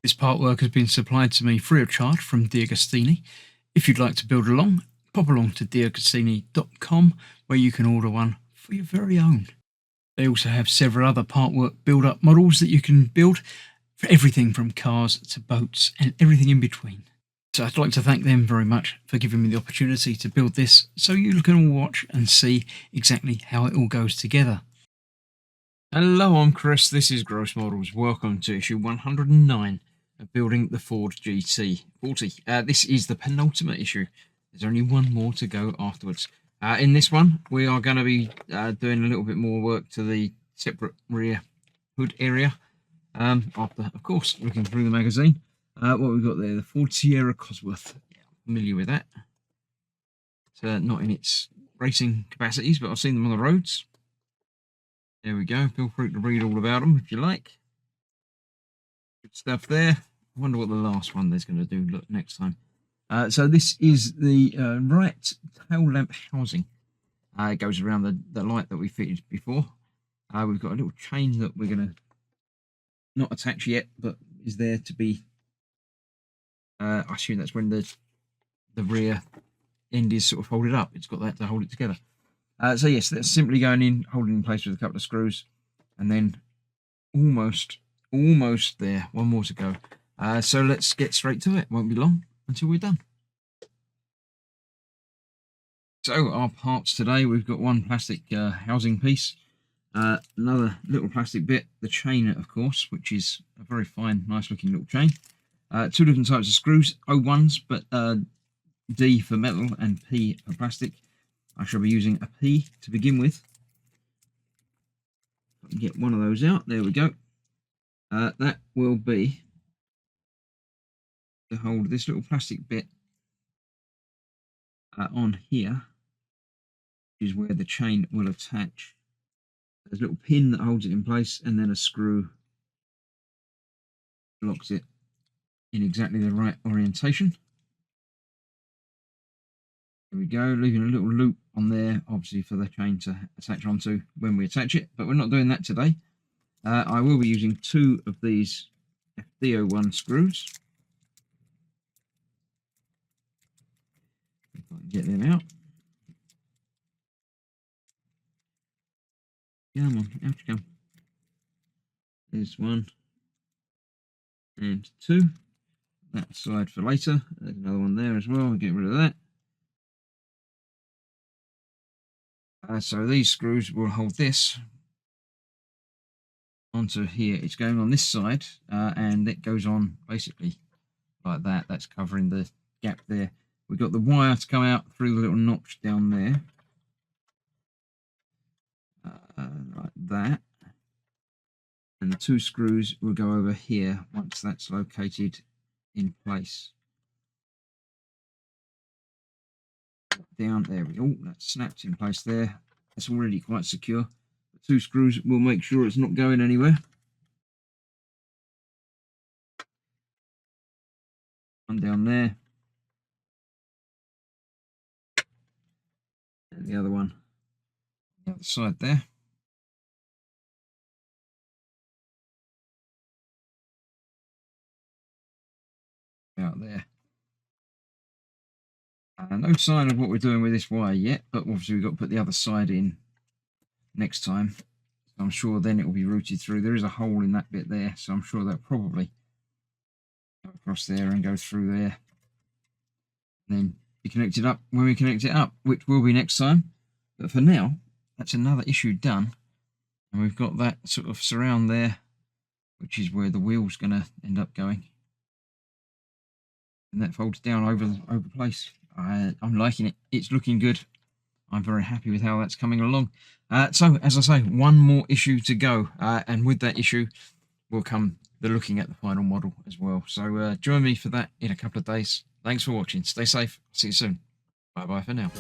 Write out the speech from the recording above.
This part work has been supplied to me free of charge from DeAgostini. If you'd like to build along, pop along to DeAgostini.com where you can order one for your very own. They also have several other part work build-up models that you can build for everything from cars to boats and everything in between. So I'd like to thank them very much for giving me the opportunity to build this so you can all watch and see exactly how it all goes together. Hello, I'm Chris, this is Gross Models. Welcome to issue 109 of building the Ford GT40. This is the penultimate issue. There's only one more to go afterwards. In this one, we are going to be doing a little bit more work to the separate rear hood area. After, of course, looking through the magazine. What we've got there, the Ford Sierra Cosworth. Yeah, I'm familiar with that. It's not in its racing capacities, but I've seen them on the roads. There we go. Feel free to read all about them if you like. Good stuff there. I wonder what the last one there's going to do look next time. So this is the right tail lamp housing. It goes around the light that we fitted before. We've got a little chain that we're going to not attach yet, but is there to be. I assume that's when the rear end is sort of folded up. It's got that to hold it together. So yes, that's simply going in, holding in place with a couple of screws, and then almost there. One more to go. So let's get straight to it. Won't be long until we're done. So our parts today, we've got one plastic housing piece, another little plastic bit, the chain of course, which is a very fine, nice looking little chain. Two different types of screws, O1s, but D for metal and P for plastic. I shall be using a P to begin with. I can get one of those out. There we go. That will be to hold this little plastic bit on here, which is where the chain will attach. There's a little pin that holds it in place, and then a screw locks it in exactly the right orientation. There we go, leaving a little loop on there, obviously for the chain to attach onto when we attach it, but we're not doing that today. I will be using two of these FD01 screws. If I can get them out. Come on, out you come. There's one and two. That aside for later. There's another one there as well. We'll get rid of that. So these screws will hold this onto here. It's going on this side, and it goes on basically like that. That's covering the gap there. We've got the wire to come out through the little notch down there, like that. And the two screws will go over here once that's located in place. Down, there we go. That's snapped in place there. That's already quite secure. The two screws will make sure it's not going anywhere. One down there. And the other one on the other side there. Out there. No sign of what we're doing with this wire yet, but obviously we've got to put the other side in next time. So I'm sure then it will be routed through. There is a hole in that bit there, so I'm sure that'll probably go across there and go through there. And then be connected up when we connect it up, which will be next time. But for now, that's another issue done. And we've got that sort of surround there, which is where the wheel's going to end up going. And that folds down over the place. I'm liking it. It's looking good. I'm very happy with how that's coming along. So, as I say, one more issue to go. And with that issue will come the looking at the final model as well. So join me for that in a couple of days. Thanks for watching. Stay safe. See you soon. Bye-bye for now.